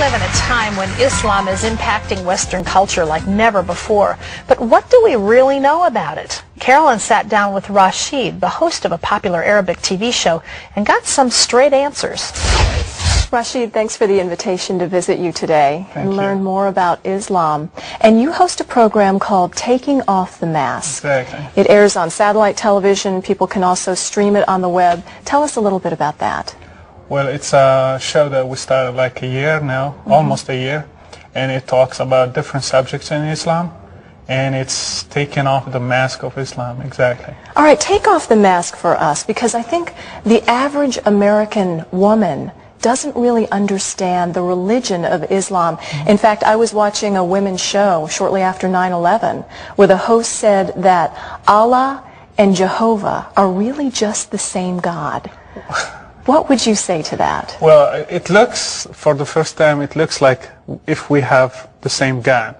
live in a time when Islam is impacting Western culture like never before. But what do we really know about it? Carolyn sat down with Rashid, the host of a popular Arabic TV show, and got some straight answers. Rashid, thanks for the invitation to visit you today and learn more about Islam. And you host a program called Taking Off the Mask. Exactly. It airs on satellite television. People can also stream it on the web. Tell us a little bit about that. Well, it's a show that we started like a year now, almost a year, and it talks about different subjects in Islam, and it's taking off the mask of Islam, exactly. All right, take off the mask for us, because I think the average American woman doesn't really understand the religion of Islam. In fact, I was watching a women's show shortly after 9/11 where the host said that Allah and Jehovah are really just the same God. What would you say to that? Well, it looks, for the first time, it looks like if we have the same God.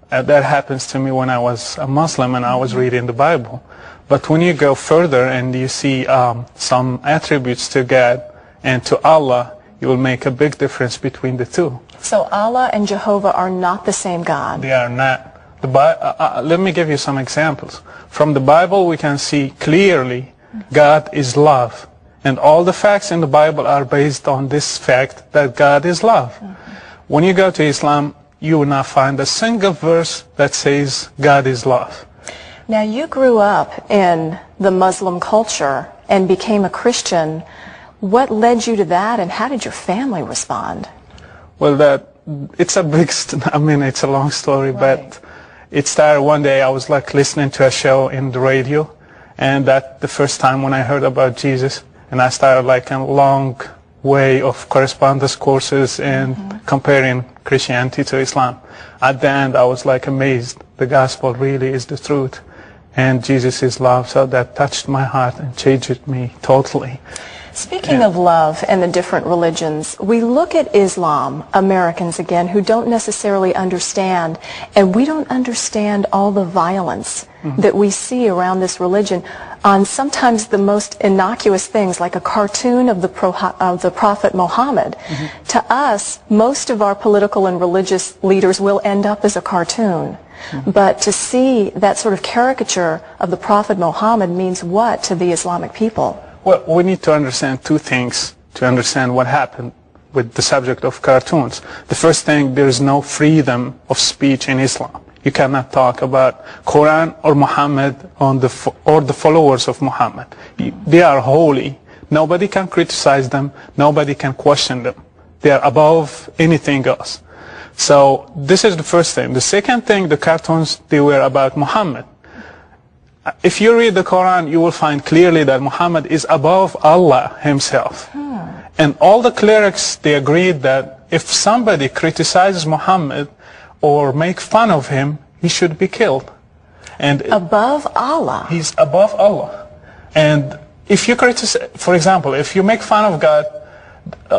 That happens to me when I was a Muslim and I was reading the Bible. But when you go further and you see some attributes to God and to Allah, you will make a big difference between the two. So Allah and Jehovah are not the same God? They are not. Let me give you some examples. From the Bible we can see clearly God is love. And all the facts in the Bible are based on this fact that God is love. When you go to Islam, you will not find a single verse that says God is love. Now, you grew up in the Muslim culture and became a Christian. What led you to that, and how did your family respond? Well, it's a big, it's a long story, but it started one day. I was like listening to a show in the radio, and that the first time when I heard about Jesus, and I started like a long way of correspondence courses and comparing Christianity to Islam. At the end, I was like amazed. The gospel really is the truth, and Jesus is love. So that touched my heart and changed me totally. Speaking of love and the different religions, we look at Islam, Americans again, who don't necessarily understand, and we don't understand all the violence that we see around this religion on sometimes the most innocuous things, like a cartoon of the Prophet Mohammed. To us, most of our political and religious leaders will end up as a cartoon. But to see that sort of caricature of the Prophet Mohammed means what to the Islamic people? Well, we need to understand two things to understand what happened with the subject of cartoons. The first thing, there is no freedom of speech in Islam. You cannot talk about Quran or Muhammad or the followers of Muhammad. They are holy. Nobody can criticize them. Nobody can question them. They are above anything else. So this is the first thing. The second thing, the cartoons, they were about Muhammad. If you read the Quran, you will find clearly that Muhammad is above Allah himself. And all the clerics, they agreed that if somebody criticizes Muhammad or make fun of him, he should be killed. And above Allah? He's above Allah. And if you criticize, for example, if you make fun of God,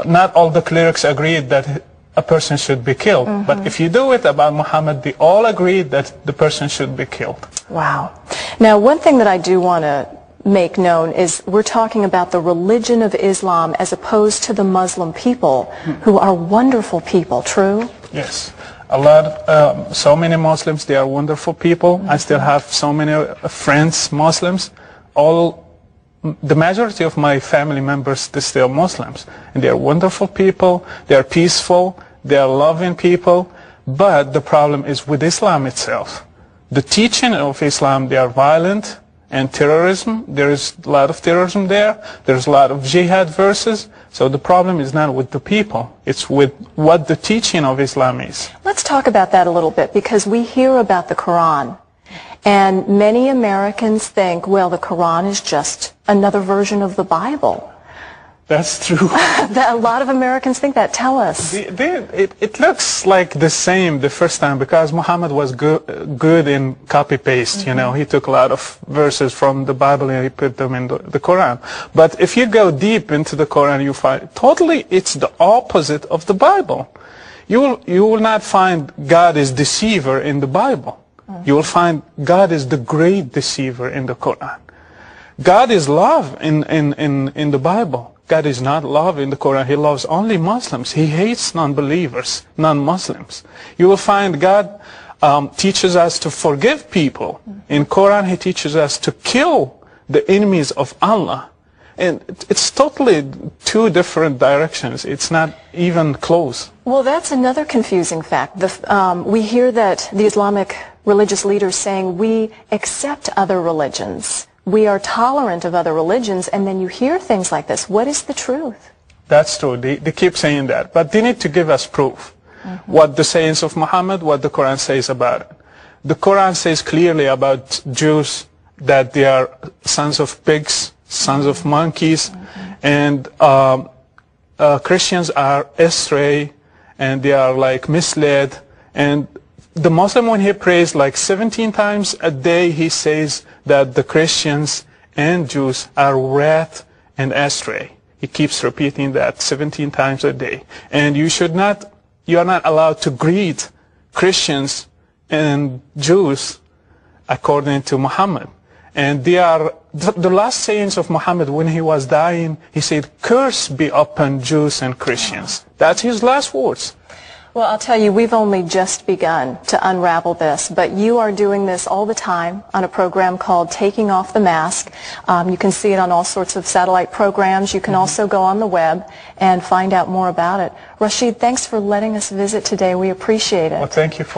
not all the clerics agreed that a person should be killed. But if you do it about Muhammad, they all agreed that the person should be killed. Wow. Now, one thing that I do want to make known is we're talking about the religion of Islam as opposed to the Muslim people, who are wonderful people, true? Yes. So many Muslims, they are wonderful people. I still have so many friends, Muslims. The majority of my family members, they're still Muslims. And they are wonderful people, they are peaceful, they are loving people. But the problem is with Islam itself. The teaching of Islam, they are violent, and terrorism, there is a lot of terrorism there. There's a lot of jihad verses. So the problem is not with the people, it's with what the teaching of Islam is. Let's talk about that a little bit, because we hear about the Quran. And many Americans think, well, the Quran is just another version of the Bible. That's true. A lot of Americans think that. Tell us. It looks like the same the first time, because Muhammad was good in copy-paste. You know, he took a lot of verses from the Bible and he put them in the Quran. But if you go deep into the Quran, you find totally it's the opposite of the Bible. You will not find God is deceiver in the Bible. You will find God is the great deceiver in the Quran. God is love in the Bible. God is not love in the Quran. He loves only Muslims. He hates non-believers, non-Muslims. You will find God teaches us to forgive people. In Quran, He teaches us to kill the enemies of Allah. And it's totally two different directions. It's not even close. Well, that's another confusing fact. We hear that the Islamic religious leaders saying we accept other religions. We are tolerant of other religions, and then you hear things like this. What is the truth? That's true. They keep saying that. But they need to give us proof. What the sayings of Muhammad, what the Quran says about it. The Quran says clearly about Jews that they are sons of pigs, sons of monkeys, and Christians are astray, and they are like misled. And the Muslim, when he prays like 17 times a day, he says that the Christians and Jews are wrath and astray. He keeps repeating that 17 times a day. And you are not allowed to greet Christians and Jews according to Muhammad. And they are the last sayings of Muhammad when he was dying. He said, "Curse be upon Jews and Christians." That's his last words. Well, I'll tell you, we've only just begun to unravel this, but you are doing this all the time on a program called Taking Off the Mask. You can see it on all sorts of satellite programs. You can also go on the web and find out more about it. Rashid, thanks for letting us visit today. We appreciate it. Well, thank you for